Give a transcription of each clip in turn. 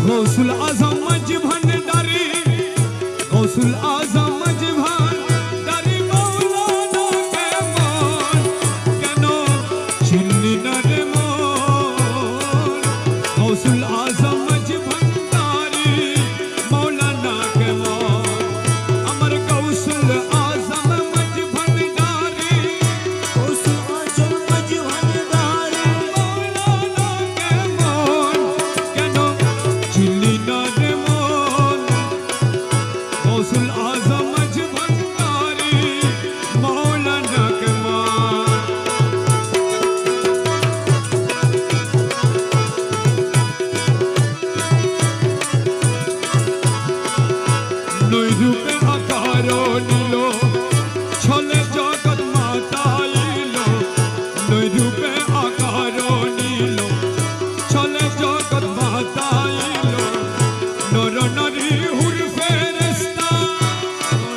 गौसुल आजम मज भंडारी गौसुल आजम मज भंडारी मौलाना के मान केनो चिल्ली न रे मोर गौसुल आजम मज भंडारी मौलाना के मान अमर गौसुल आजम मज भंडारी गौसुल आजम मज भंडारी मौलाना के मान केनो चिल्ली न रे मोर गौसुल आजम मज भंडारी मौलाना के मान নই রূপে আকার নিল ছলে জগৎ মাতাইল নই রূপে আকার নিল ছলে জগৎ মাতাইল নর নারী হুর ফেরেশতা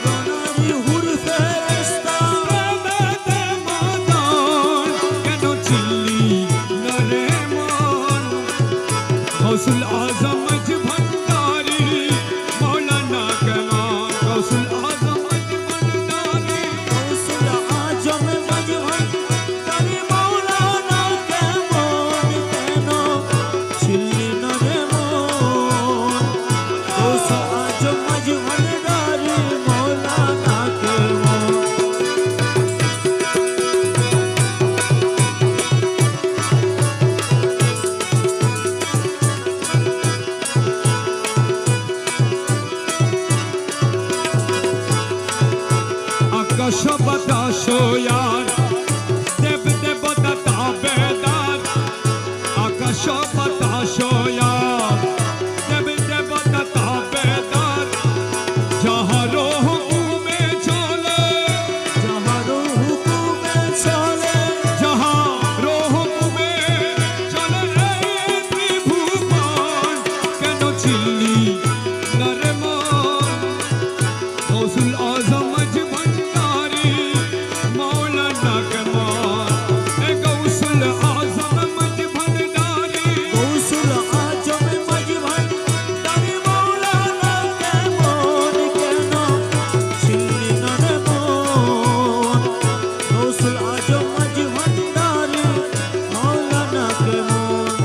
নারী হুর ফেরেশতা প্রেমেতে মাতাল কেন চিল্লি নরে মন গৌসুল আজম মজ ভন্ডারি मौलाना के मान गौसुल आजम मज भंडारी गौसुल आजम मज भंडारी मौलाना के मान केनो चिल्ली न रे मोर गौसुल आजम मज भंडारी मौलाना के मान आकाश बताश यार देव देवता ताबेदार आकाश बताश यार देव देवता ताबेदार जहारो हुकुमे चले जहारो हुकुमे चले जहारो हुकुमे चले रे त्रिभुवन केनो चिल्ली नरे मन गौसुल आजम मज भंडारी मौलाना के मान ए गौसुल आजम मज भंडारी गौसुल आजम मज भंडारी मौलाना के मान केनो चिल्ली न रे मोर गौसुल आजम मज भंडारी मौलाना के मान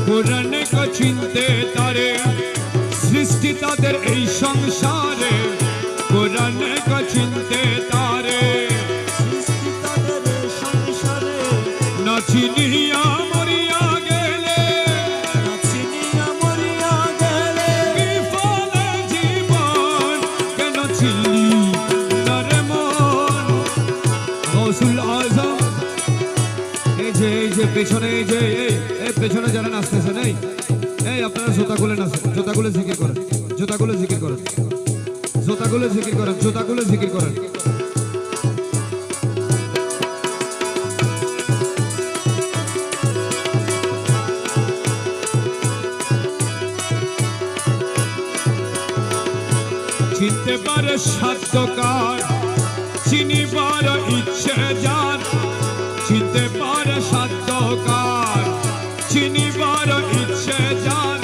পুরাণে কো চিনতে তারে সৃষ্টি তাদের এই সংসারে পুরাণে কো চিনতে তারে সৃষ্টি তাদের সংসারে না চিনিয়া মরিয়া গেলে না চিনিয়া মরিয়া গেলে বিফলে জীবন কেন চিল্লি নরে মন গৌসুল আজম এই যে পেছনে এই পেছনে যারা নাচতেছে নেই এই আপনারা জুতাগুলো নাচেন জুতাগুলো জিকির করেন জুতাগুলো জিকির করেন জুতাগুলো জিকির করেন জুতাগুলো জিকির করেন চিনতে পারে সাধ্যকার চিনিবার ইচ্ছে যার চিনতে পারে সাধ্যকার চিনিবার ইচ্ছে যার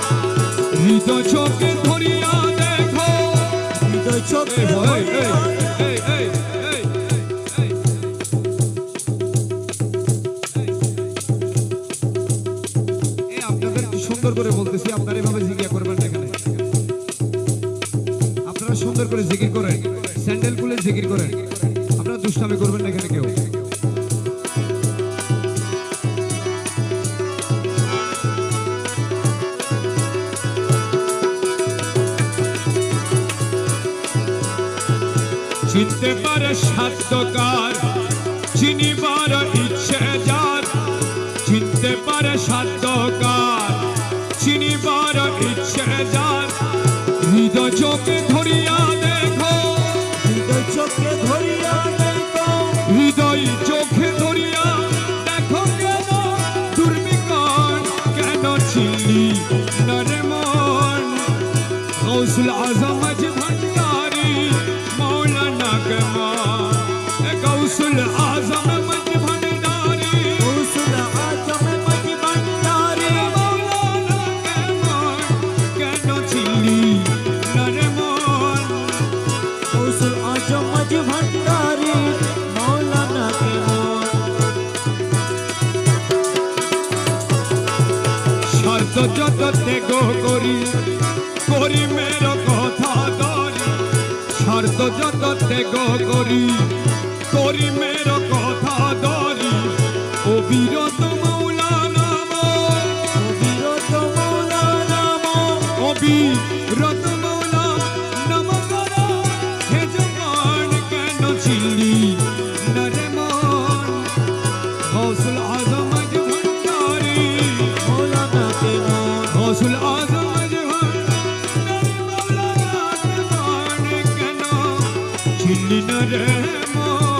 হৃদয় চোখে ধরিয়া দেখো হৃদয় চোখে ধরিয়া এই, এই, এই, এই, এই, আপনাদের কি সুন্দর করে বলতেছি আপনারা এভাবে জিজ্ঞাসা করবেন না এখানে আপনারা সুন্দর করে জিকির করেন স্যান্ডেল খুলে জিকির করেন আপনারা দুষ্টামি করবেন না এখানে কেউ চিনতে পারে সাধ্যকার চিনিবার ইচ্ছে যার চিনতে পারে সাধ্যকার চিনিবার ইচ্ছে যার হৃদয় চোখে ধরিয়া দেখো হৃদয় চোখে ধরিয়া দেখো হৃদয় চোখে ধরিয়া দেখো কেন দুর্বিকট কেন চিল্লি নরে মন गौसुल आजम भंडारी मौलाना के मान गौसुल आजम भंडारी गौसुल आजम मज भंडारी मौलाना के मान केन छिल्ली नरे मान गौसुल आजम मज भंडारी मौलाना के मान शर्त যত ত্যাগ করি করি মের কথা ধরি শর্ত যত ত্যাগ করি করি মের কথা ধরি অবিরত মৌলানা অবিরত মৌলানা অবিরত মৌলানা করো হে জবান কেন ছিলি নরে মন গৌসুল আজম ভন্ডারি मौलाना के मान गौसुल आजम मौलाना के मान केन छिल्ली नरे मौन